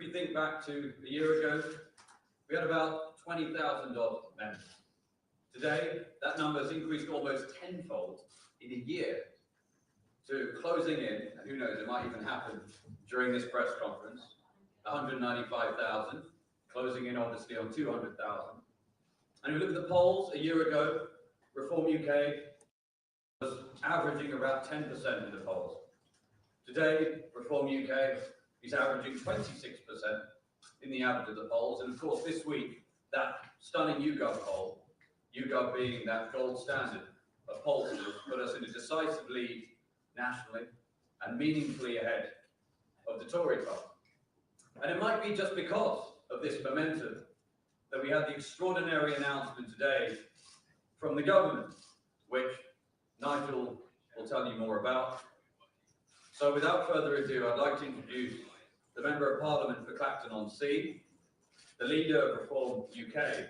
you think back to a year ago, we had about 20,000 odd members. Today, that number has increased almost tenfold in a year to closing in, and who knows, it might even happen during this press conference, 195,000, closing in obviously on 200,000. And if you look at the polls a year ago, Reform UK was averaging about 10% in the polls. Today, Reform UK is averaging 26% in the average of the polls. And of course, this week, that stunning YouGov poll, YouGov being that gold standard of pollsters, put us in a decisive lead nationally and meaningfully ahead of the Tory club. And it might be just because of this momentum that we had the extraordinary announcement today from the government, which Nigel will tell you more about. So without further ado, I'd like to introduce the Member of Parliament for Clacton-on-Sea, the leader of Reform UK,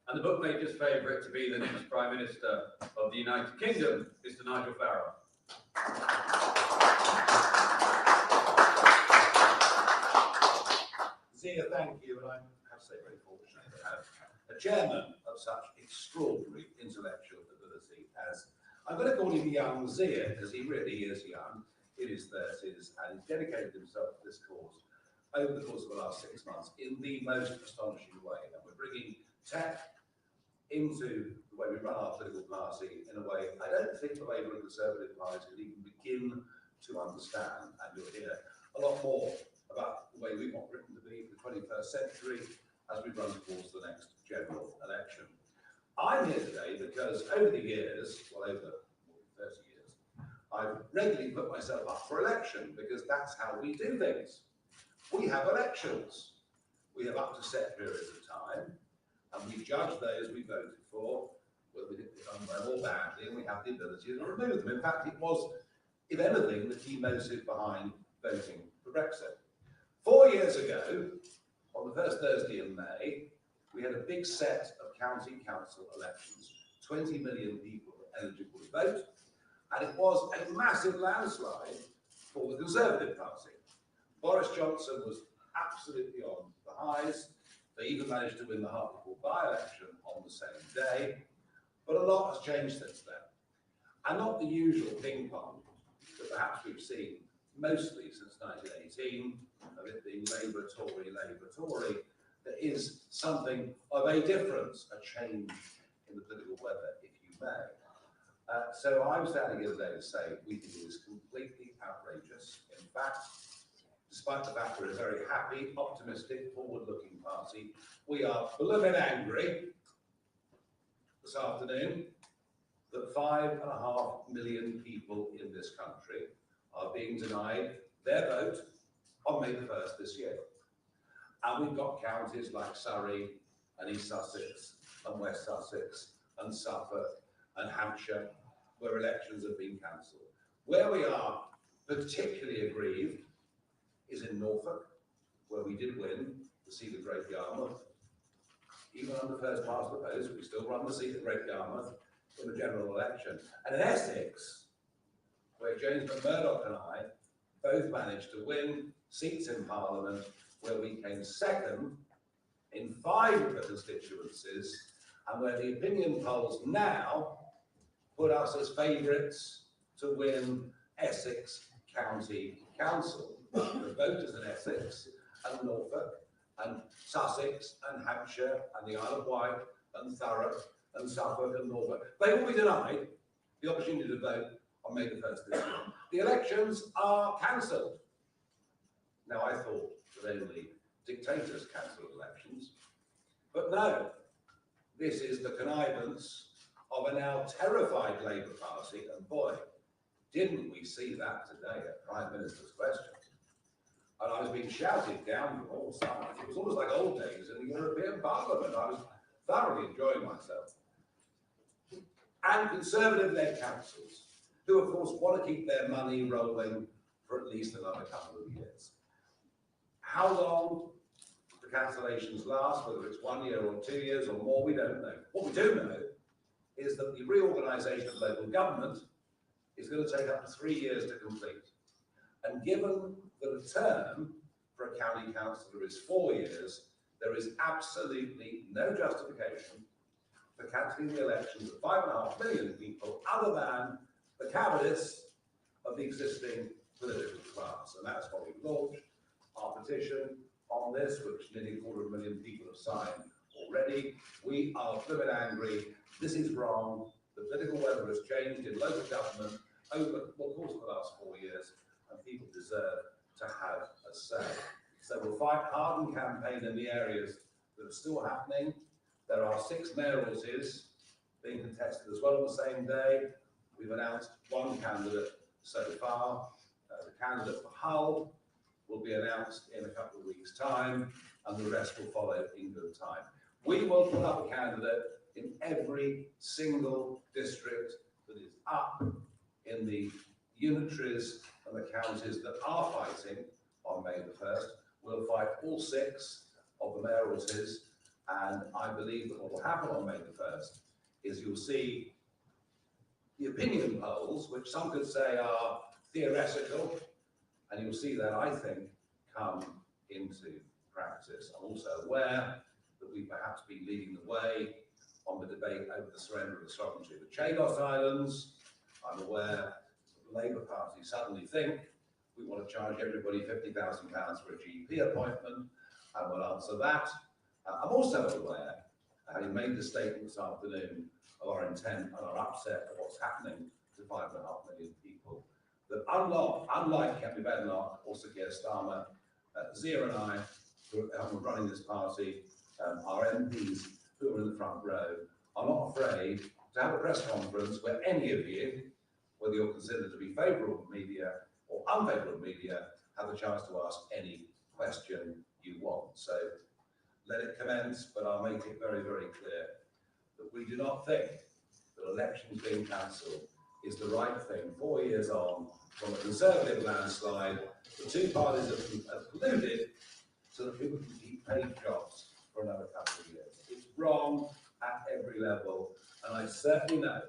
and the bookmaker's favourite to be the next Prime Minister of the United Kingdom, Mr. Nigel Farage. Zia, thank you, and I have to say very fortunate to have a chairman of such extraordinary intellectual ability as, I'm going to call him young Zia, because he really is young, in his 30s, and he's dedicated himself to this cause over the course of the last 6 months in the most astonishing way. And we're bringing tech into the way we run our political party in a way I don't think the Labour and Conservative parties can even begin to understand. And you'll hear a lot more about the way we want Britain to be for the 21st century as we run towards the next general election. I'm here today because over the years, well, over more than 30 years, I've regularly put myself up for election because that's how we do things. We have elections. We have up to set periods of time, and we judge those we voted for, whether we did it done well or badly, and we have the ability to remove them. In fact, it was, if anything, the key motive behind voting for Brexit. 4 years ago, on the first Thursday in May, we had a big set of county council elections. 20 million people were eligible to vote, and it was a massive landslide for the Conservative Party. Boris Johnson was absolutely on the highs. They even managed to win the Hartlepool by-election on the same day, but a lot has changed since then. And not the usual ping pong that perhaps we've seen mostly since 1918, of it being Labour, Tory. There is something of a difference, a change in the political weather, if you may. So I'm standing here today to say we think it is completely outrageous. In fact, despite the fact we're a very happy, optimistic, forward-looking party, we are blooming angry this afternoon that 5.5 million people in this country are being denied their vote on May the 1st this year. And we've got counties like Surrey and East Sussex and West Sussex and Suffolk and Hampshire where elections have been cancelled. Where we are particularly aggrieved is in Norfolk, where we did win the seat of Great Yarmouth. Even under first past the post, we still run the seat of Great Yarmouth in the general election. And in Essex, where James McMurdoch and I both managed to win seats in Parliament, where we came second in 5 of the constituencies, and where the opinion polls now put us as favourites to win Essex County Council. The voters in Essex and Norfolk and Sussex and Hampshire and the Isle of Wight and Thurrock and Suffolk and Norfolk, they will be denied the opportunity to vote on May the 1st this year. The elections are cancelled. Now, I thought that only dictators cancelled elections, but no, this is the connivance of a now terrified Labour Party, and boy, didn't we see that today at Prime Minister's questions. And I was being shouted down from all sides. It was almost like old days in the European Parliament. I was thoroughly enjoying myself. And Conservative-led councils, who of course want to keep their money rolling for at least another couple of years. How long the cancellations last, whether it's 1 year or 2 years or more, we don't know. What we do know is that the reorganisation of local government is going to take up to 3 years to complete. And given the return for a county councillor is 4 years, there is absolutely no justification for cancelling the elections of 5.5 million people other than the cowardice of the existing political class. And that's why we've launched our petition on this, which nearly 250,000 people have signed already. We are flipping angry. This is wrong. The political weather has changed in local government over the course of the last 4 years, and people deserve to have a say. So we'll fight hard and campaign in the areas that are still happening. There are 6 mayoralties being contested as well on the same day. We've announced one candidate so far. The candidate for Hull will be announced in a couple of weeks' time, and the rest will follow in good time. We will put up a candidate in every single district that is up in the unitaries and the counties that are fighting on May the 1st. We'll fight all 6 of the mayoralties, and I believe that what will happen on May the 1st is you'll see the opinion polls, which some could say are theoretical, and you'll see that, I think, come into practice. I'm also aware that we've perhaps been leading the way on the debate over the surrender of the sovereignty of the Chagos Islands. I'm aware that the Labour Party suddenly think we want to charge everybody £50,000 for a GP appointment, and we'll answer that. I'm also aware, having made the statement this afternoon of our intent and our upset of what's happening to 5.5 million people, that unlike Kemi Badenoch or Sir Keir Starmer, Zia and I, who are running this party, our MPs who are in the front row, are not afraid to have a press conference where any of you, whether you're considered to be favourable media or unfavourable media, have the chance to ask any question you want. So let it commence, but I'll make it very, very clear that we do not think that elections being cancelled is the right thing 4 years on from a Conservative landslide. The two parties have colluded so that people can keep paid jobs for another couple of years. It's wrong at every level, and I certainly know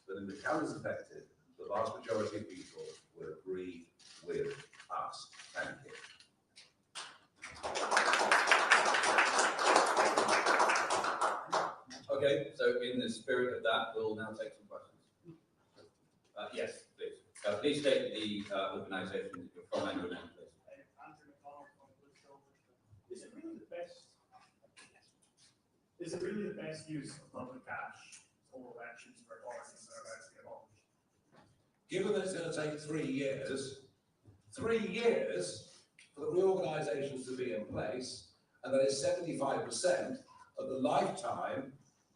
that in the counties affected, the vast majority of people will agree with us. Thank you. Okay, so in the spirit of that, we'll now take some questions. Yes, please. Please state the organisation that you're from and your name, please. Is it really the best use of public cash for elections for policies that are about to get abolished? Given that it's going to take 3 years, 3 years for the reorganisations to be in place, and that is 75% of the lifetime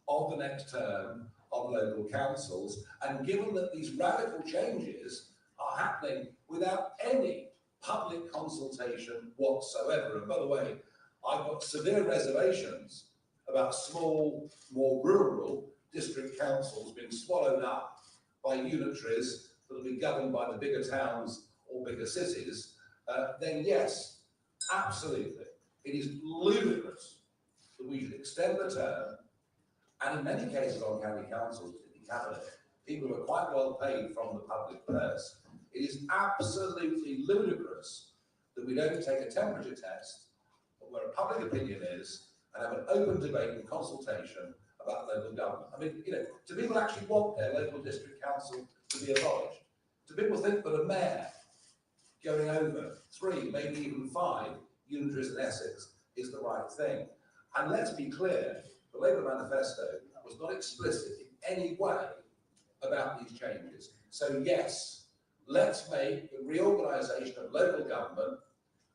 of the next term of local councils, and given that these radical changes are happening without any public consultation whatsoever. And by the way, I've got severe reservations about small, more rural district councils being swallowed up by unitaries that will be governed by the bigger towns or bigger cities, then yes, absolutely. It is ludicrous that we should extend the term, and in many cases on county councils, particularly cabinet, people who are quite well paid from the public purse. It is absolutely ludicrous that we don't take a temperature test of where a public opinion is and have an open debate and consultation about local government. I mean, you know, do people actually want their local district council to be abolished? Do people think that a mayor going over 3, maybe even 5 unitaries in Essex is the right thing? And let's be clear, the Labour manifesto was not explicit in any way about these changes. So yes, let's make the reorganisation of local government.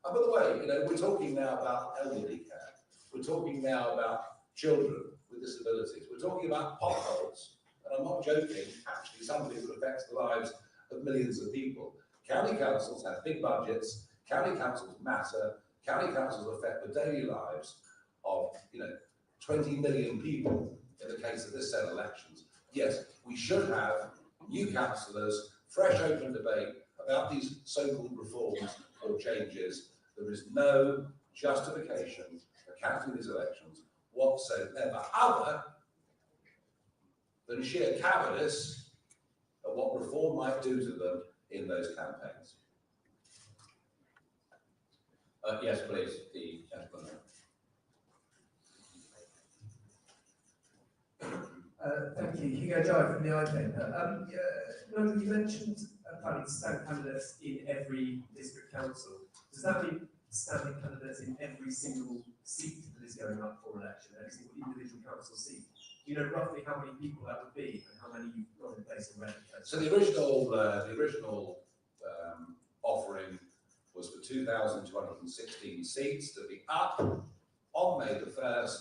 And by the way, you know, we're talking now about elderly care. We're talking now about children with disabilities. We're talking about potholes. And I'm not joking, actually, something that affects the lives of millions of people. County councils have big budgets. County councils matter. County councils affect the daily lives of, you know, 20 million people in the case of this set of elections. Yes, we should have new councillors, fresh open debate about these so-called reforms or changes. There is no justification for counting these elections whatsoever, other than sheer cowardice of what reform might do to them in those campaigns. Yes, please, the gentleman. Thank you. Hugo Jai from the iPaper. Nigel, you mentioned planning to stand candidates in every district council. Does that mean standing candidates in every single seat that is going up for election, every single individual council seat? Do you know roughly how many people that would be and how many you've got in place already? So the original offering was for 2,216 seats to be up on May the 1st.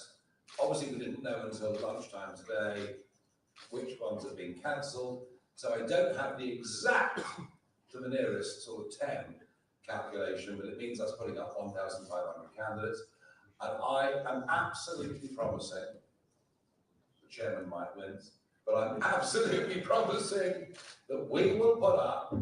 Obviously, we didn't know until lunchtime today which ones had been cancelled. So I don't have the exact to the nearest sort of 10 calculation, but it means us putting up 1,500 candidates. And I am absolutely promising, the chairman might win, but I'm absolutely promising that we will put up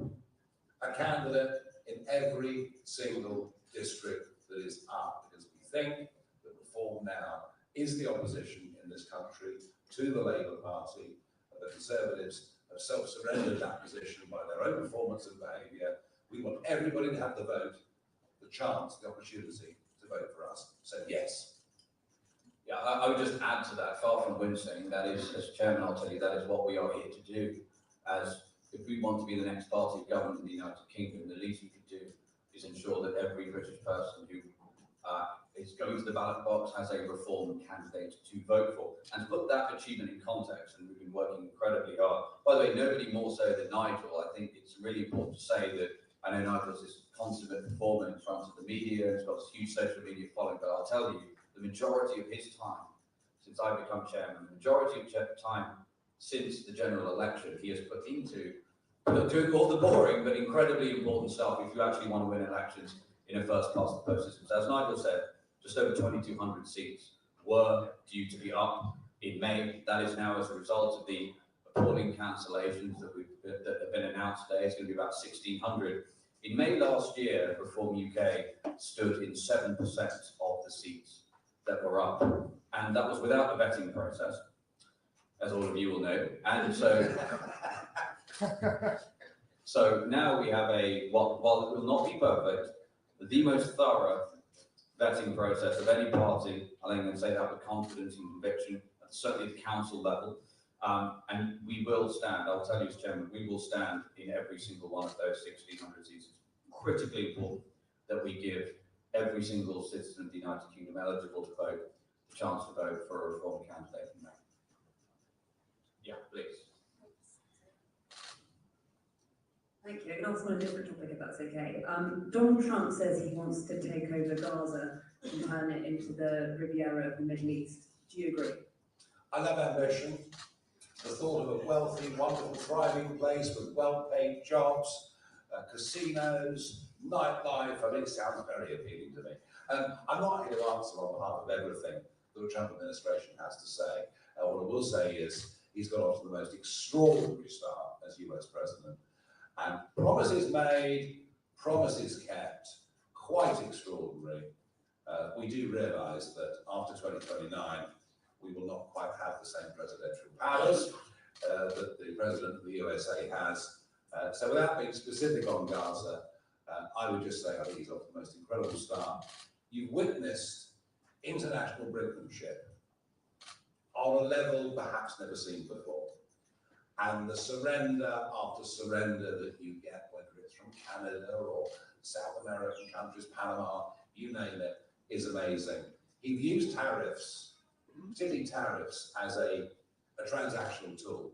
a candidate in every single district that is up, because we think that Reform now is the opposition in this country to the Labour Party. The Conservatives have self-surrendered that position by their own performance and behaviour. We want everybody to have the vote, the chance, the opportunity to vote for us. So yes. Yeah, I would just add to that, far from wincing, that is, as chairman, I'll tell you, that is what we are here to do. As if we want to be the next party of government in the United Kingdom, the least we could do is ensure that every British person who is going to the ballot box has a Reform candidate to vote for. And to put that achievement in context, and we've been working incredibly hard. By the way, nobody more so than Nigel. I think it's really important to say that I know Nigel's this consummate performer in front of the media, and he's got this huge social media following, but I'll tell you, the majority of his time since I've become chairman, the majority of time since the general election, he has put into doing all the boring but incredibly important stuff if you actually want to win elections in a first past the post system. So as Nigel said, just over 2,200 seats were due to be up in May. That is now as a result of the appalling cancellations that have been announced today. It's going to be about 1,600. In May last year, Reform UK stood in 7% of the seats that were up, and that was without a vetting process, as all of you will know. And so now we have while it will not be perfect, the most thorough vetting process of any party. I think I can say that with confidence and conviction, certainly at the council level. And we will stand, I'll tell you as chairman, we will stand in every single one of those 1,600 seats. It's critically important that we give every single citizen of the United Kingdom eligible to vote the chance to vote for a Reform candidate in May. Yeah, please. Thank you. I can ask on a different topic if that's okay. Donald Trump says he wants to take over Gaza and turn it into the Riviera of the Middle East. Do you agree? I love ambition. The thought of a wealthy, wonderful, thriving place with well-paid jobs, casinos, nightlife, I mean, it sounds very appealing to me. I'm not here to answer on behalf of everything that the Trump administration has to say. What I will say is he's got off to the most extraordinary start as US president. And promises made, promises kept, quite extraordinary. We do realise that after 2029, we will not quite have the same presidential powers that the president of the USA has. So without being specific on Gaza, I would just say I think he's off to the most incredible start. You've witnessed international brinkmanship on a level perhaps never seen before. And the surrender after surrender that you get, whether it's from Canada or South American countries, Panama, you name it, is amazing. He views tariffs, particularly tariffs, as a transactional tool.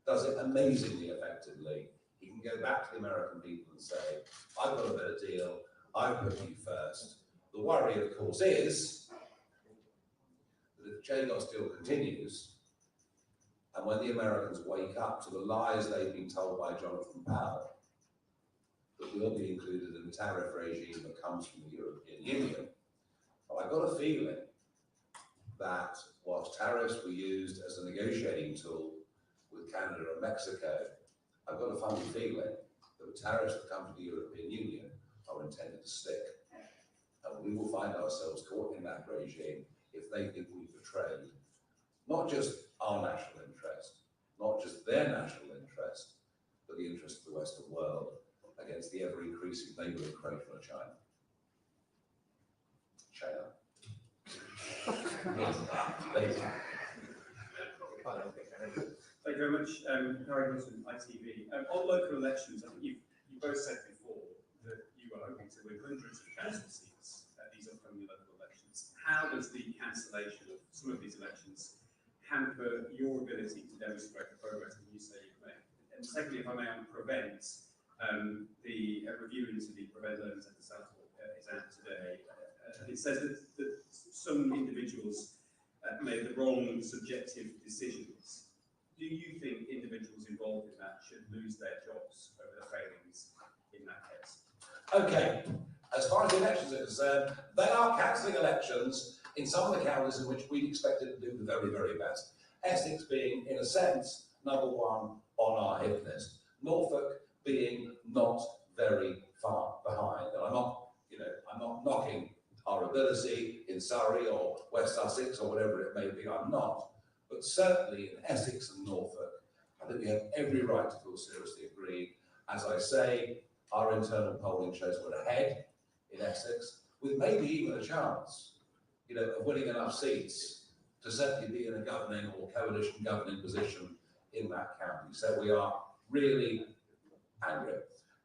Does it amazingly effectively. He can go back to the American people and say, I've got a better deal, I put you first. The worry, of course, is that if the Chagos deal continues, and when the Americans wake up to the lies they've been told by Jonathan Powell, that will be included in the tariff regime that comes from the European Union, well, I've got a feeling that whilst tariffs were used as a negotiating tool with Canada and Mexico, I've got a funny feeling that the tariffs that come from the European Union are intended to stick. And we will find ourselves caught in that regime if they think we've betrayed not just our national interest, not just their national interest, but the interest of the Western world against the ever-increasing neighbouring encroachment of China. Chair. Thank you very much, Harry Wilson, ITV. On local elections, I think you both said before that you were hoping to win hundreds of council seats at these upcoming local elections. How does the cancellation of some of these elections hamper your ability to demonstrate the progress that you say you've made? And secondly, if I may, on Prevent, the review into the Prevent loans at the Southport is out today. And it says that some individuals made the wrong subjective decisions. Do you think individuals involved in that should lose their jobs over the failings in that case? Okay, as far as the elections are concerned, they are cancelling elections in some of the counties in which we expected to do the very, very best. Essex being, in a sense, number one on our hit list. Norfolk being not very far behind. And I'm not knocking our ability in Surrey or West Sussex or whatever it may be, I'm not. But certainly in Essex and Norfolk, I think we have every right to feel seriously aggrieved. As I say, our internal polling shows we're ahead in Essex, with maybe even a chance, of winning enough seats to certainly be in a governing or coalition governing position in that county. So we are really angry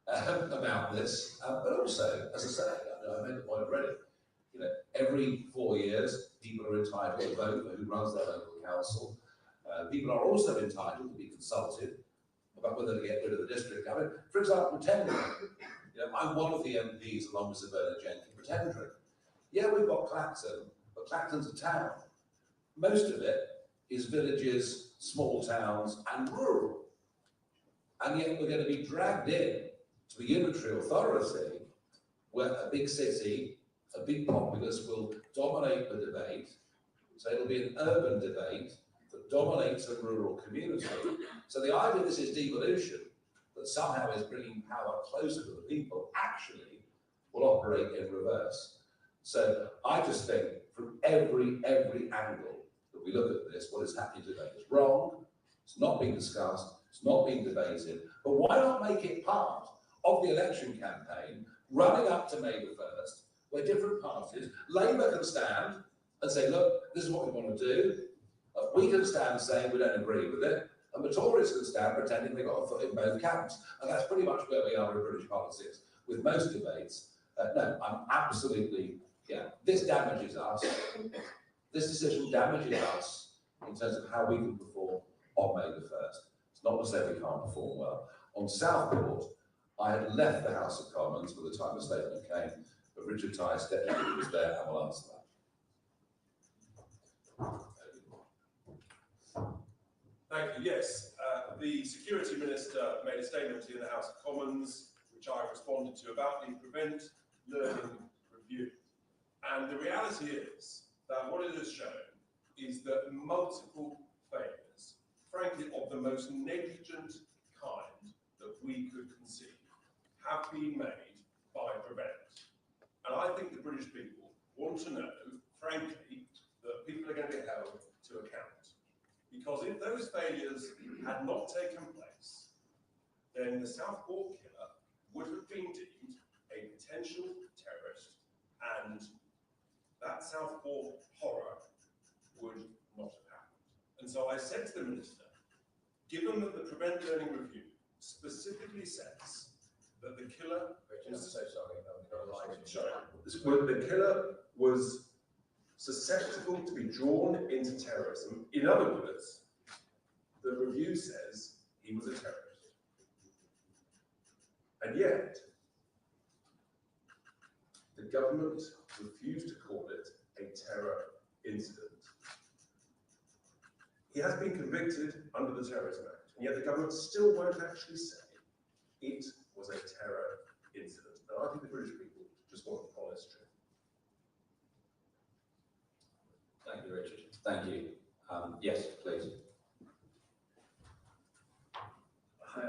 about this, but also, as I say, I made the point already, every 4 years, people are entitled to vote for who runs their local council. People are also entitled to be consulted about whether to get rid of the district. I mean, for example, tendering. I'm one of the MPs along with Sir Bernard Jenkins for tendering. Yeah, we've got Clacton, but Clacton's a town. Most of it is villages, small towns, and rural. And yet we're going to be dragged in to a unitary authority where a big city, a big populace will dominate the debate. So it'll be an urban debate that dominates a rural community. So the idea this is devolution, that somehow is bringing power closer to the people, actually will operate in reverse. So I just think from every angle that we look at this, what is happening today is wrong. It's not being discussed. It's not being debated. But why not make it part of the election campaign running up to May the 1st, where different parties, Labour can stand and say, look, this is what we want to do. We can stand saying we don't agree with it. And the Tories can stand pretending they've got a foot in both camps. And that's pretty much where we are in British politics with most debates. No, I'm absolutely, this damages us. This decision damages us in terms of how we can perform on May the 1st. It's not to say we can't perform well. On Southport, I had left the House of Commons by the time the statement came, but Richard Tice, Deputy, was there and will answer that. Thank you. Yes, the Security Minister made a statement in the House of Commons, which I responded to, about the Prevent Learning Review. And the reality is that what it has shown is that multiple failures, frankly, of the most negligent kind that we could conceive, have been made by Prevent. And I think the British people want to know, frankly, that people are going to be held to account. Because if those failures had not taken place, then the Southport killer would have been deemed a potential terrorist, and that Southport horror would not have happened. And so I said to the Minister, given that the Prevent Learning Review specifically says that the killer was... the killer was susceptible to be drawn into terrorism. In other words, the review says he was a terrorist. And yet, the government refused to call it a terror incident. He has been convicted under the Terrorism Act, and yet the government still won't actually say it was a terror incident. And I think the British people just want the honest truth. Thank you, Richard. Thank you. Yes, please. Hi,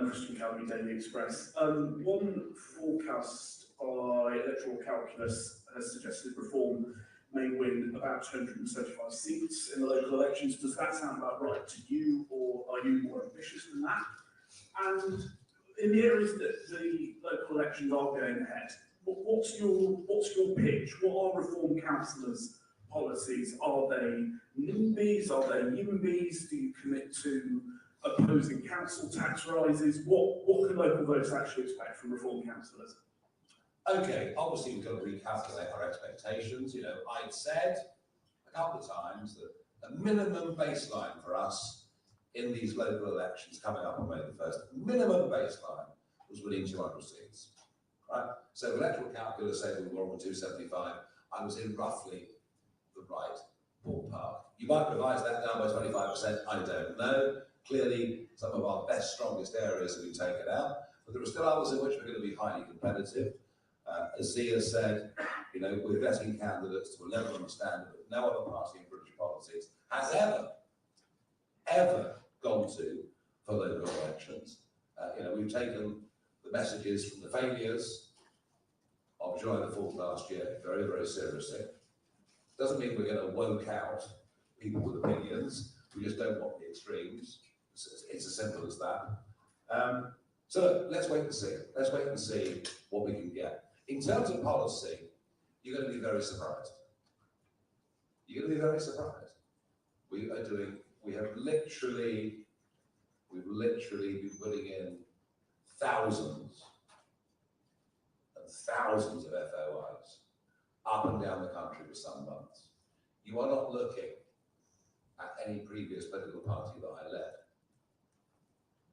Christian Calvary, Daily Express. One forecast by Electoral Calculus has suggested Reform may win about 275 seats in the local elections. Does that sound about right to you, or are you more ambitious than that? And in the areas that the local elections are going ahead, what's your pitch? What are reform councillors' policies? Are they NIMBYs? Are they YIMBYs? Do you commit to opposing council tax rises? What can local voters actually expect from reform councillors? Okay, obviously we've got to recalculate our expectations. You know, I'd said a couple of times that a minimum baseline for us in these local elections coming up on May the 1st, minimum baseline was winning 200 seats, right? So electoral calculus said we were on 275. I was in roughly the right ballpark. You might revise that down by 25%, I don't know. Clearly, some of our best, strongest areas have been taken out, but there are still others in which we're going to be highly competitive. As Zia said, you know, we're vetting candidates to a level and a standard that no other party in British politics has ever gone to for local elections. You know, we've taken the messages from the failures of July the 4th last year very, very seriously. Doesn't mean we're going to woke out people with opinions. We just don't want the extremes. It's as simple as that. So look, let's wait and see. Let's wait and see what we can get. In terms of policy, you're going to be very surprised. You're going to be very surprised. We have literally been putting in thousands and thousands of FOIs up and down the country for some months. You are not looking at any previous political party that I led.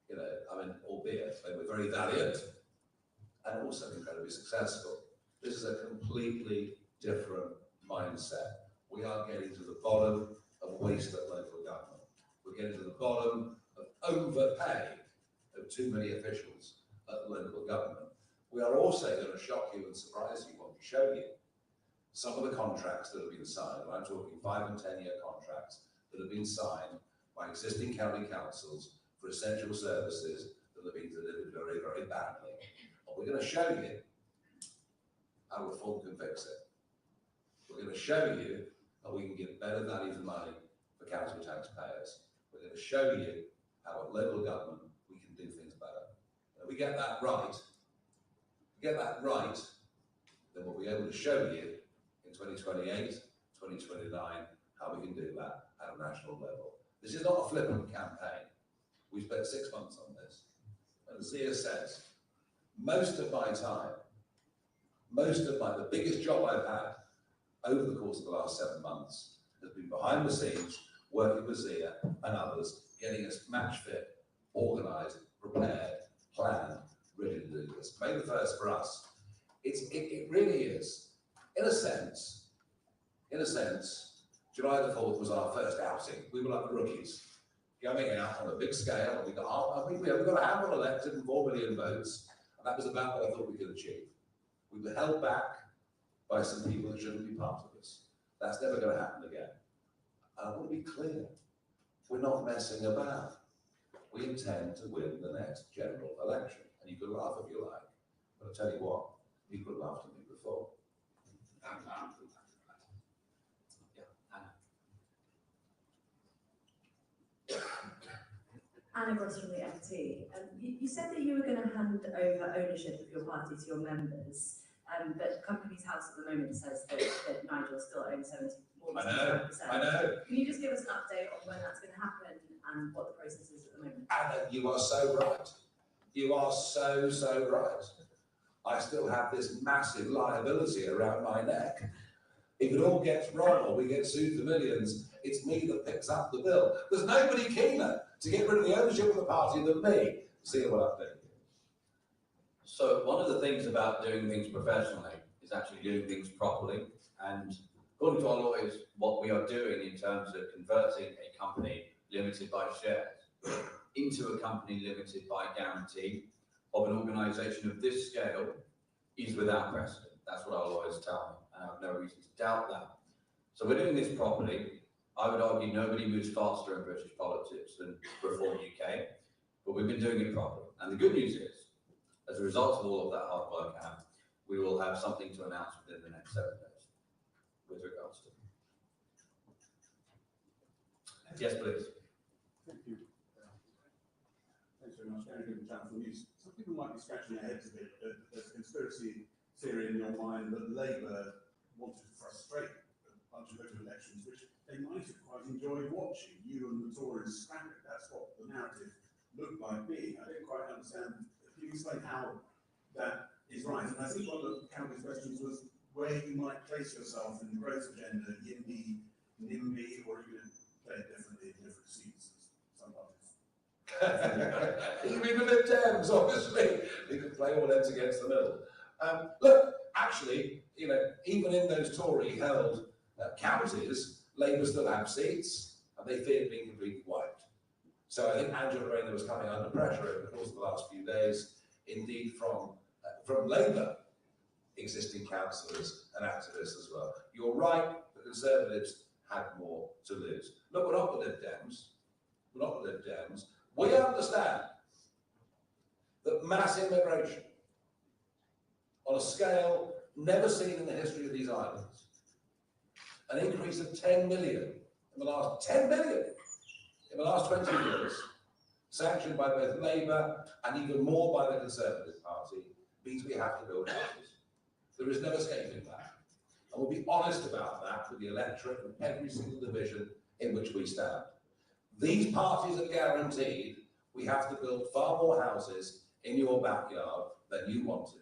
You know, I mean, albeit they were very valiant and also incredibly successful. This is a completely different mindset. We are getting to the bottom of waste at local government. We're getting to the bottom of overpay of too many officials at local government. We are also going to shock you and surprise you when we show you some of the contracts that have been signed. I'm talking 5 and 10 year contracts that have been signed by existing county councils for essential services that have been delivered very, very badly. And we're going to show you how reform can fix it. We're going to show you how we can give better value for money for council taxpayers. We're going to show you how at local government we can do things better. And if we get that right, then we'll be able to show you in 2028, 2029, how we can do that at a national level. This is not a flippant campaign. We spent 6 months on this. And as Zia says, most of the biggest job I've had over the course of the last 7 months has been behind the scenes, working with Zia and others, getting us match fit, organised, prepared, planned, ready to do this. May the 1st for us, it really is, in a sense, July the 4th was our first outing. We were like the rookies, going out on a big scale. We got a handful elected and 4 million votes, and that was about what I thought we could achieve. We were held back by some people that shouldn't be part of this. That's never going to happen again. And I want to be clear, we're not messing about. We intend to win the next general election. And you can laugh if you like, but I'll tell you what, people have laughed at me before. Anna Gross from the FT. You said that you were going to hand over ownership of your party to your members, but Companies House at the moment says that Nigel still owns 70%. I know. Can you just give us an update on when that's going to happen and what the process is at the moment? Anna, you are so right. You are so right. I still have this massive liability around my neck. If it all gets wrong or we get sued for millions, it's me that picks up the bill. There's nobody keener to get rid of the ownership of the party than me. See what I'm doing. So one of the things about doing things professionally is actually doing things properly. And according to our lawyers, what we are doing in terms of converting a company limited by shares into a company limited by guarantee of an organisation of this scale is without precedent. That's what our lawyers tell me, and I have no reason to doubt that. So we're doing this properly. I would argue nobody moves faster in British politics than Reform UK, but we've been doing it properly. And the good news is, as a result of all of that hard work, we will have something to announce within the next 7 days with regards to. Yes, please. Thank you. Thanks very much. Gary Gibbon, Channel 4 News. Some people might be scratching their heads a bit. There's a conspiracy theory in your mind that Labour wanted to frustrate a bunch of local elections, which they might have quite enjoyed watching. You and the Tories scrap it. That's what the narrative looked like me. I don't quite understand. Can you explain how that is right? And I think one of Campbell's questions was where you might place yourself in the growth agenda, YIMBY, NIMBY, or are you going to play it differently in different seats as some parties? Even the Lib Dems, obviously, we could play all ends against the middle. Look, actually, you know, even in those Tory-held counties, Labour still have seats, and they feared being completely wiped. So I think Angela Rayner was coming under pressure over the course of the last few days, indeed from Labour existing councillors and activists as well. You're right, the Conservatives had more to lose. Look, we're not the Lib Dems. We're not the Lib Dems. We understand that mass immigration on a scale never seen in the history of these islands, an increase of 10 million in the last 10 million in the last 20 years, sanctioned by both Labour and even more by the Conservative Party, means we have to build houses. There is no escaping that. And we'll be honest about that with the electorate in every single division in which we stand. These parties are guaranteed we have to build far more houses in your backyard than you wanted.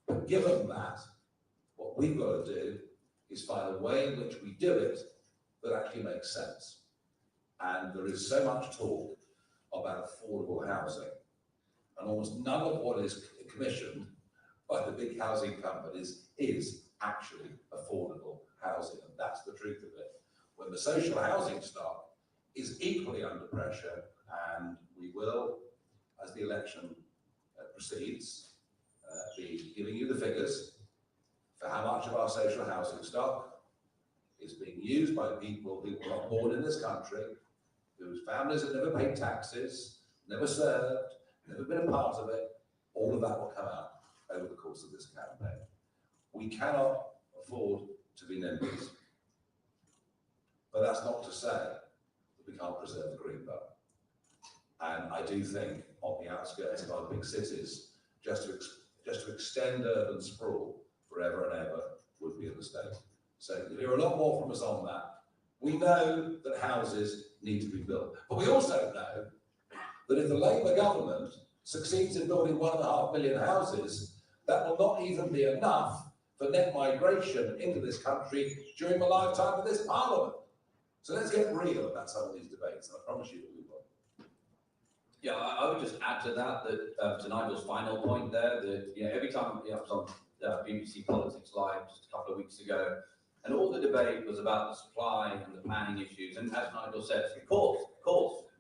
But given that, what we've got to do is find a way in which we do it that actually makes sense. And there is so much talk about affordable housing, and almost none of what is commissioned by the big housing companies is actually affordable housing, and that's the truth of it. When the social housing stock is equally under pressure, and we will, as the election proceeds, be giving you the figures for how much of our social housing stock is being used by people who were not born in this country, whose families have never paid taxes, never served, never been a part of it. All of that will come out over the course of this campaign. We cannot afford to be NIMBYs. But that's not to say that we can't preserve the green belt. And I do think on the outskirts of our big cities, just to extend urban sprawl forever and ever would be a mistake. So you'll hear a lot more from us on that. We know that houses need to be built, but we also know that if the Labour government succeeds in building 1.5 million houses, that will not even be enough for net migration into this country during the lifetime of this Parliament. So let's get real about some of these debates, and I promise you that we will. Yeah, I would just add to that, to Nigel's final point there, that every time I was on BBC Politics Live just a couple of weeks ago, and all the debate was about the supply and the planning issues, and as Nigel says, of course,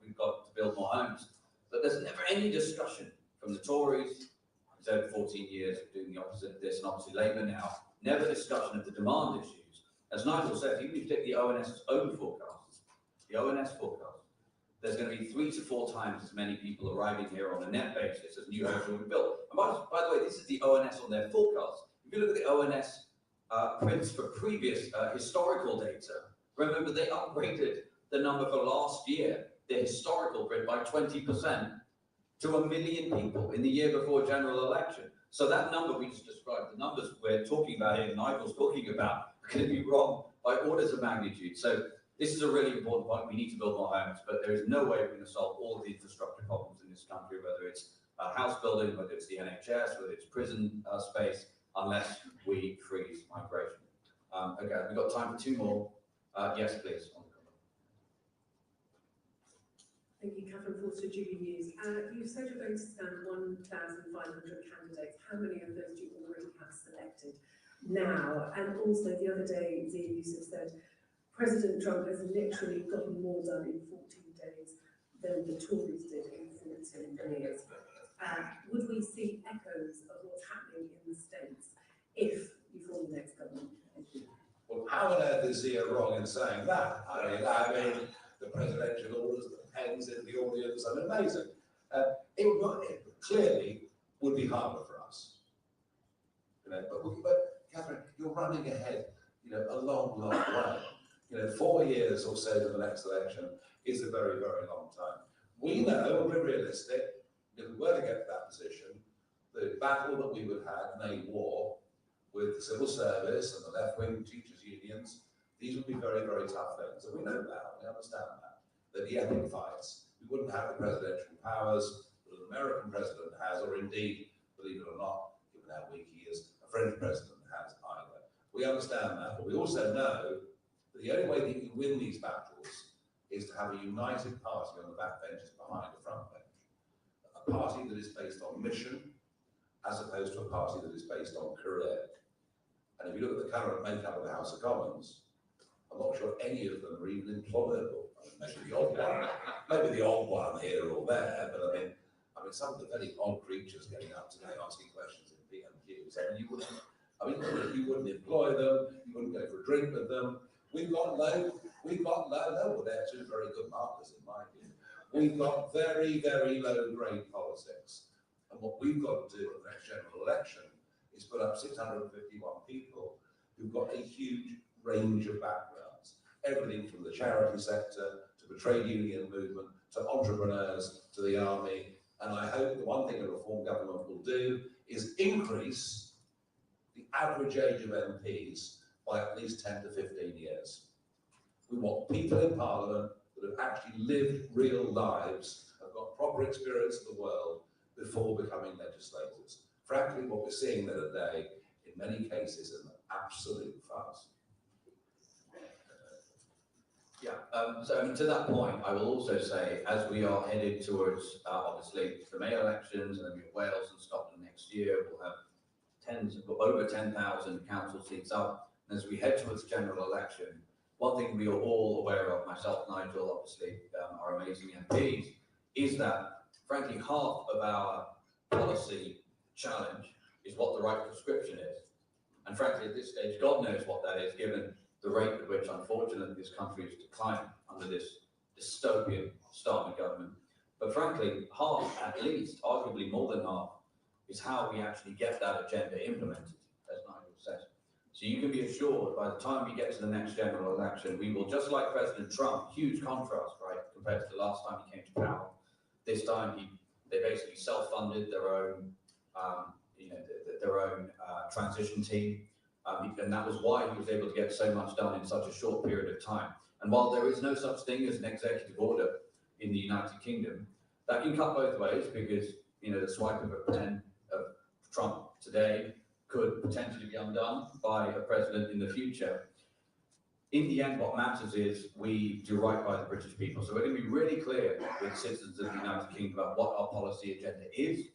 we've got to build more homes, but there's never any discussion from the Tories, who's over 14 years of doing the opposite of this, and obviously Labour now, never discussion of the demand issues. As Nigel said, even if you take the ONS's own forecasts, the ONS forecast, there's going to be 3 to 4 times as many people arriving here on a net basis as new homes will be built. And by the way, this is the ONS on their forecast. If you look at the ONS prints for previous historical data, remember they upgraded the number for last year, the historical print, by 20% to 1 million people in the year before general election. So that number we just described, the numbers we're talking about here, Nigel's talking about, are going to be wrong by orders of magnitude. So this is a really important point. We need to build more homes, but there is no way we're going to solve all of the infrastructure problems in this country, whether it's house building, whether it's the NHS, whether it's prison space, unless we freeze migration. Okay, we've got time for 2 more. Yes, please. Thank you, Catherine Forster, Jubilee News. You said you're going to stand 1,500 candidates. How many of those do you already have selected now? And also the other day, Zia Yusuf said, President Trump has literally gotten more done in 14 days than the Tories did in 14 years. Would we see echoes of what's happening in the States if you form the next government? Well, how on earth is Zia wrong in saying that? I mean, the presidential orders, the pens in the audience, I mean, amazing. It clearly would be harder for us. But Catherine, you're running ahead, a long, long way. 4 years or so to the next election is a very, very long time. We know, and we're realistic, if we were to get to that position, the battle that we would have in a war with the civil service and the left-wing teachers' unions, these would be very, very tough things. And we know that, we understand that. That the epic fights, we wouldn't have the presidential powers that an American president has, or indeed, believe it or not, given how weak he is, a French president has either. We understand that, but we also know that the only way that you win these battles is to have a united party on the backbenches behind the front bench. A party that is based on mission, as opposed to a party that is based on career. And if you look at the current makeup of the House of Commons, I'm not sure any of them are even employable. I mean, maybe the odd one here or there, but I mean, some of the very odd creatures getting up today asking questions in PMQs. I mean, you wouldn't employ them, you wouldn't go for a drink with them. We've got low, well, they're two very good markers in my view. We've got very, very low grade politics. And what we've got to do at the next general election is put up 651 people who've got a huge range of backgrounds. Everything from the charity sector, to the trade union movement, to entrepreneurs, to the army. And I hope the one thing a reform government will do is increase the average age of MPs by at least 10 to 15 years. We want people in Parliament that have actually lived real lives, have got proper experience of the world before becoming legislators. Frankly, what we're seeing there today, in many cases, is an absolute farce. So to that point, I will also say, as we are headed towards, obviously, the mayor elections, and then we have Wales and Scotland next year, we'll have over 10,000 council seats up. And as we head towards the general election, one thing we are all aware of, myself, Nigel, obviously, our amazing MPs, is that, frankly, half of our policy challenge is what the right prescription is. And frankly, at this stage, God knows what that is, given the rate at which, unfortunately, this country is declining under this dystopian Starmer government. But frankly, half, at least, arguably more than half, is how we actually get that agenda implemented, as Nigel says. So you can be assured, by the time we get to the next general election, we will, just like President Trump, huge contrast, right, compared to the last time he came to power. This time, they basically self-funded their own, transition team. And that was why he was able to get so much done in such a short period of time. And while there is no such thing as an executive order in the United Kingdom, that can cut both ways, because the swipe of a pen of Trump today could potentially be undone by a president in the future. In the end, what matters is we do right by the British people. So we're going to be really clear with citizens of the United Kingdom about what our policy agenda is.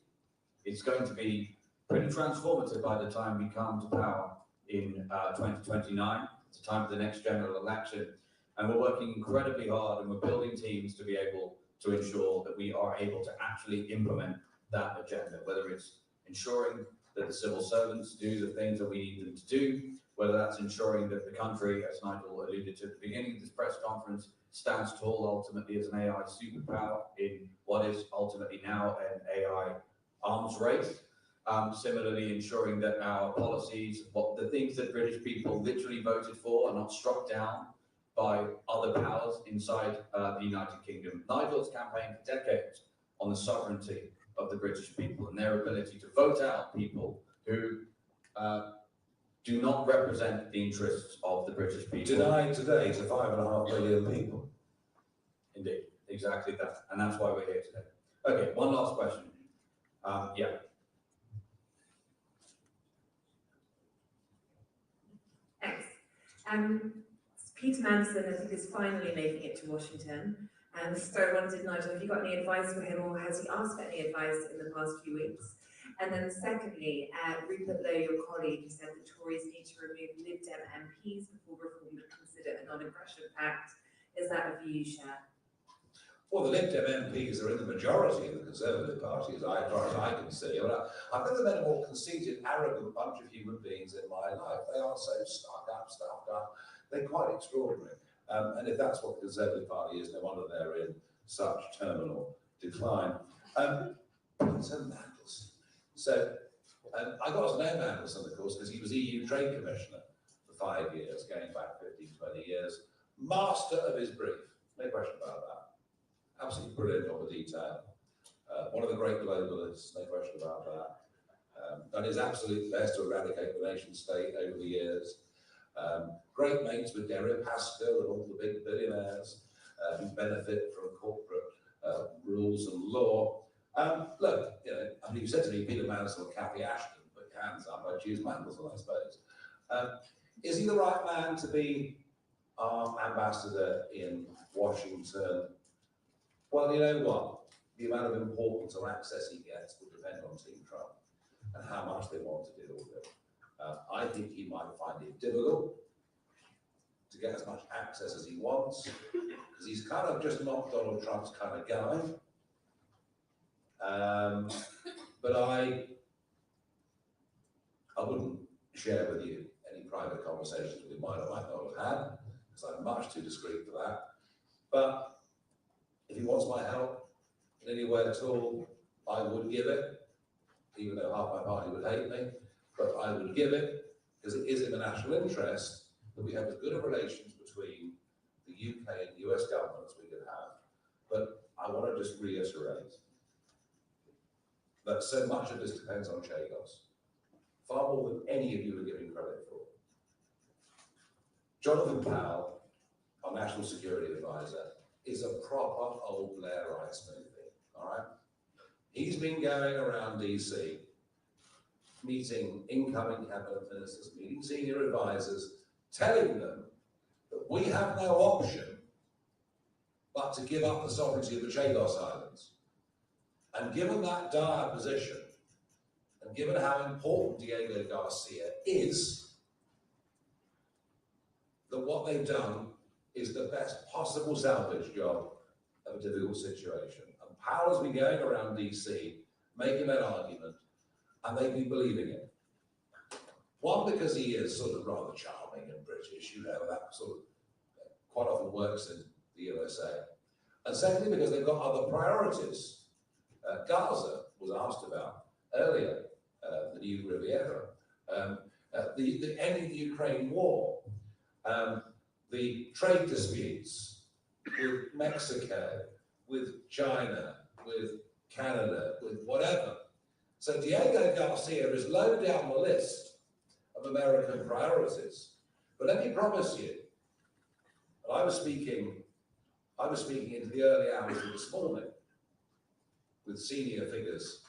It's going to be pretty transformative by the time we come to power in 2029, it's the time of the next general election. And we're working incredibly hard, and we're building teams to be able to ensure that we are able to actually implement that agenda, whether it's ensuring that the civil servants do the things that we need them to do, whether that's ensuring that the country, as Nigel alluded to at the beginning of this press conference, stands tall ultimately as an AI superpower in what is ultimately now an AI arms race. Similarly, ensuring that our policies, the things that British people literally voted for, are not struck down by other powers inside the United Kingdom. Nigel's campaigned for decades on the sovereignty of the British people and their ability to vote out people who do not represent the interests of the British people. Denied today to 5.5 million people. Indeed, exactly that. And that's why we're here today. Okay, one last question. Yeah. Thanks. Peter Manson, I think, is finally making it to Washington. And so I wondered, Nigel, have you got any advice for him, or has he asked for any advice in the past few weeks? And then secondly, Rupert Lowe, your colleague, said the Tories need to remove Lib Dem MPs before reform would consider a non-impression pact. Is that a view you share? Well, the Lib Dem MPs are in the majority in the Conservative Party, as far as I can see. I've never met a more conceited, arrogant bunch of human beings in my life. They are so stuck up. They're quite extraordinary. And if that's what the Conservative Party is, no wonder they're in such terminal decline. Peter Mandelson. So I got to know Mandelson, of course, because he was EU Trade Commissioner for 5 years, going back 15, 20 years. Master of his brief, no question about that. Absolutely brilliant on the detail. One of the great globalists, no question about that. done his absolute best to eradicate the nation state over the years. Great mates with Deripaska and all the big billionaires who benefit from corporate rules and law. Look, you know, I mean, you said to me, Peter Mandelson or Cathy Ashton, put your hands up, I'd choose Mandelson, I suppose. Is he the right man to be our ambassador in Washington? Well, you know what? The amount of importance or access he gets will depend on Team Trump and how much they want to deal with it. I think he might find it difficult to get as much access as he wants, because he's kind of just not Donald Trump's kind of guy. But I wouldn't share with you any private conversations we might or might not have had, because I'm much too discreet for that. But if he wants my help in any way at all, I would give it, even though half my party would hate me, but I would give it, because it is in the national interest that we have as good of relations between the UK and US government as we could have. But I want to just reiterate that so much of this depends on Chagos, far more than any of you are giving credit for. Jonathan Powell, our National Security Advisor, is a proper old Blairite smoothie, all right? He's been going around DC, meeting incoming cabinet ministers, meeting senior advisors, telling them that we have no option but to give up the sovereignty of the Chagos Islands. And given that dire position, and given how important Diego Garcia is, that what they've done is the best possible salvage job of a difficult situation. And Powell has been going around DC making that argument, and they've been believing it. One, because he is sort of rather charming and British, you know, that sort of quite often works in the USA. And secondly, because they've got other priorities. Gaza was asked about earlier, the new Riviera, the ending of the Ukraine war, the trade disputes with Mexico, with China, with Canada, with whatever. So Diego Garcia is low down the list of American priorities. But let me promise you, and I was speaking into the early hours of this morning with senior figures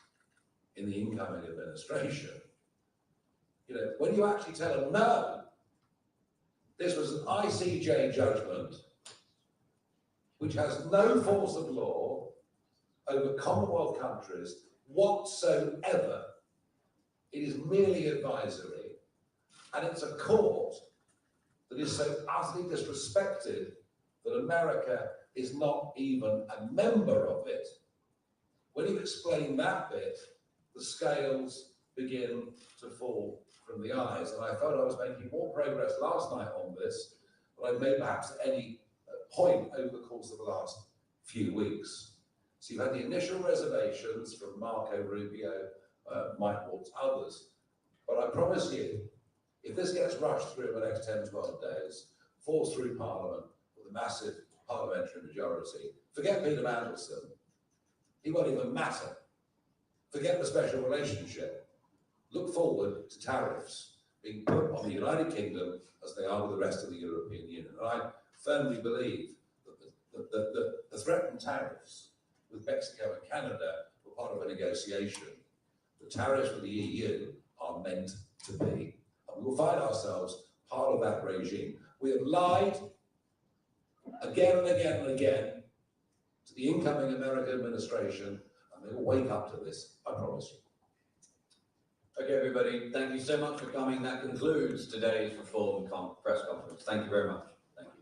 in the incoming administration. You know, when you actually tell them, no, this was an ICJ judgment which has no force of law over Commonwealth countries whatsoever. It is merely advisory, and it's a court that is so utterly disrespected that America is not even a member of it. When you explain that bit, the scales begin to fall from the eyes. And I felt I was making more progress last night on this than I've made perhaps at any point over the course of the last few weeks. So you've had the initial reservations from Marco Rubio, Mike Waltz, others. But I promise you, if this gets rushed through in the next 10, 12 days, falls through Parliament with a massive parliamentary majority, forget Peter Mandelson. He won't even matter. Forget the special relationship. Look forward to tariffs being put on the United Kingdom as they are with the rest of the European Union. And I firmly believe that the threatened tariffs with Mexico and Canada were part of a negotiation. The tariffs with the EU are meant to be. And we will find ourselves part of that regime. We have lied again and again and again to the incoming American administration, and they will wake up to this, I promise you. Okay, everybody, thank you so much for coming. That concludes today's Reform press conference. Thank you very much. Thank you.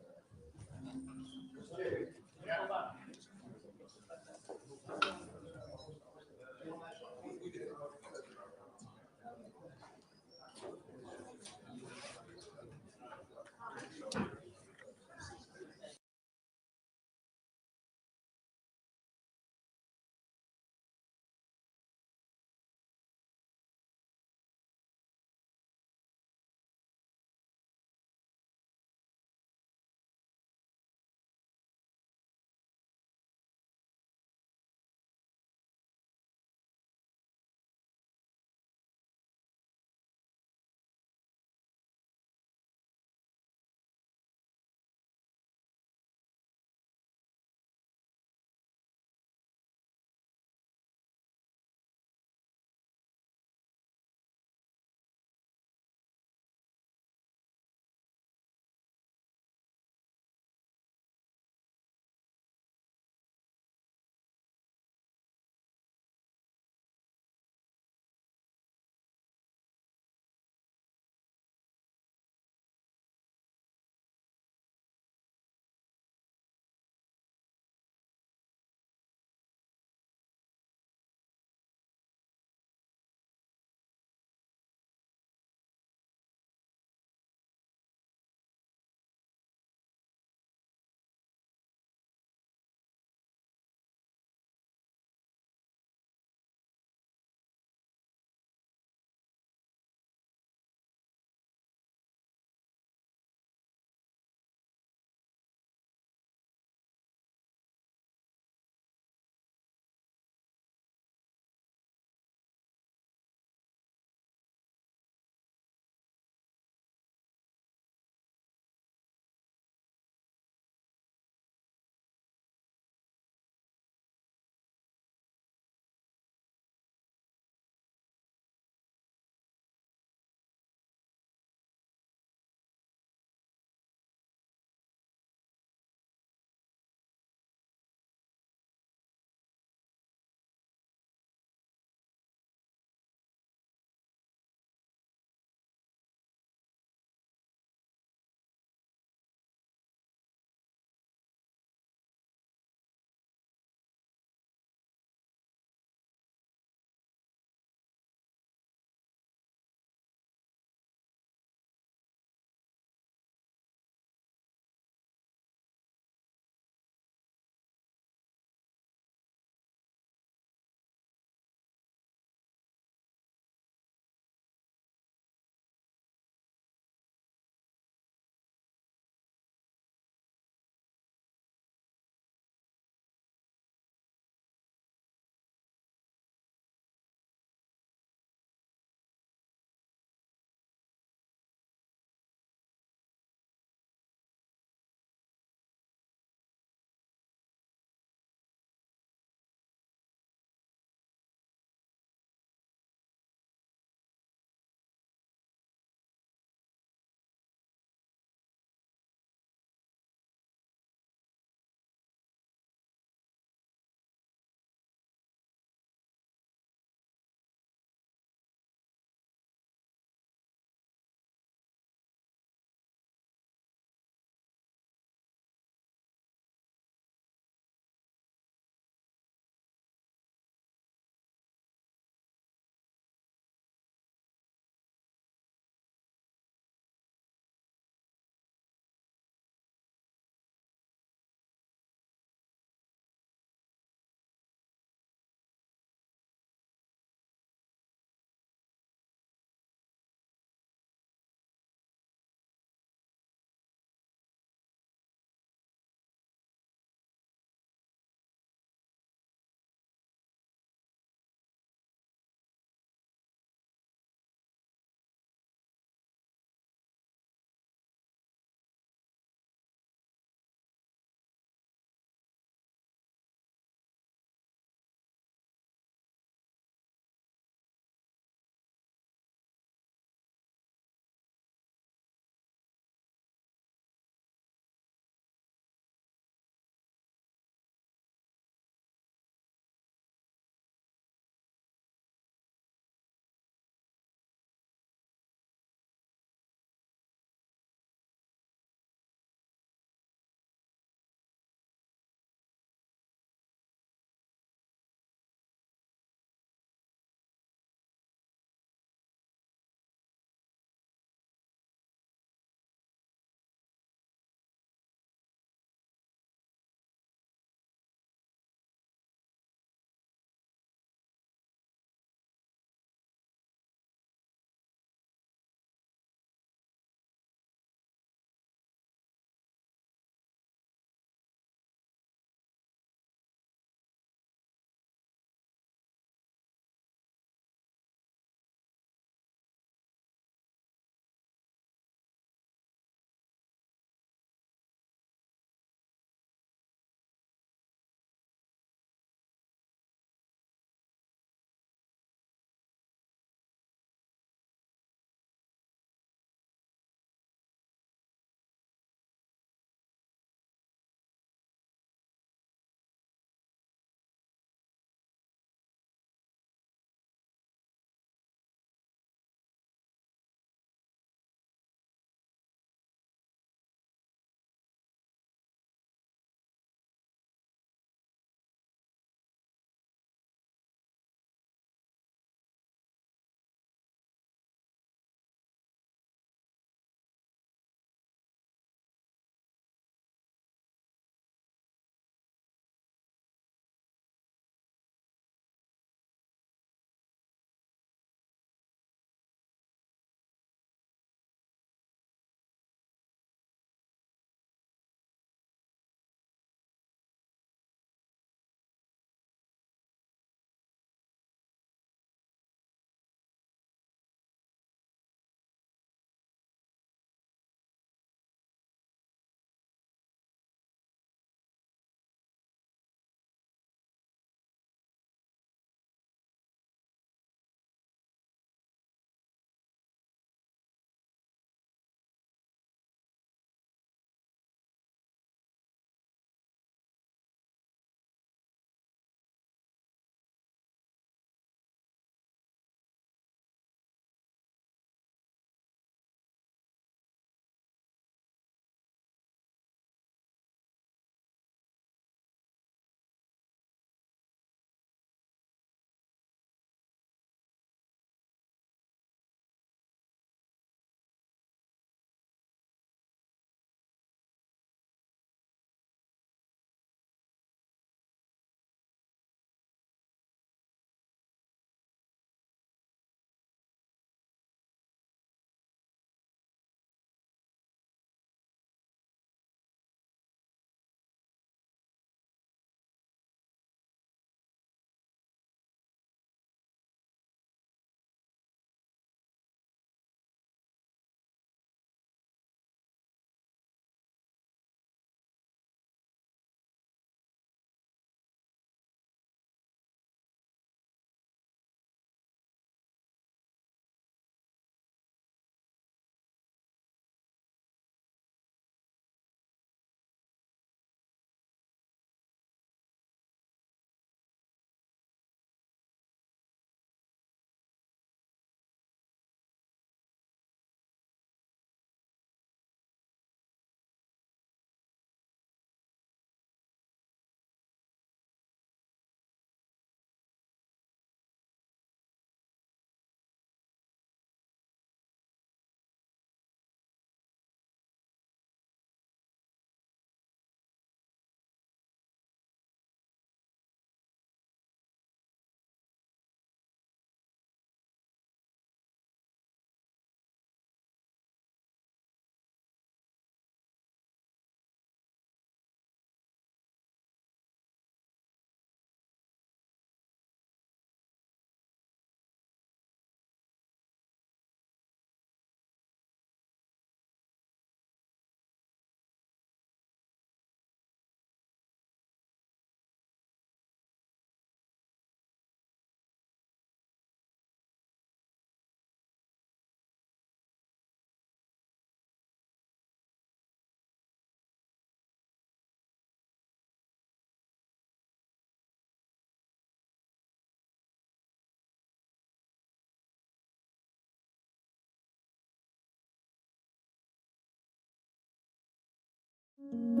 you.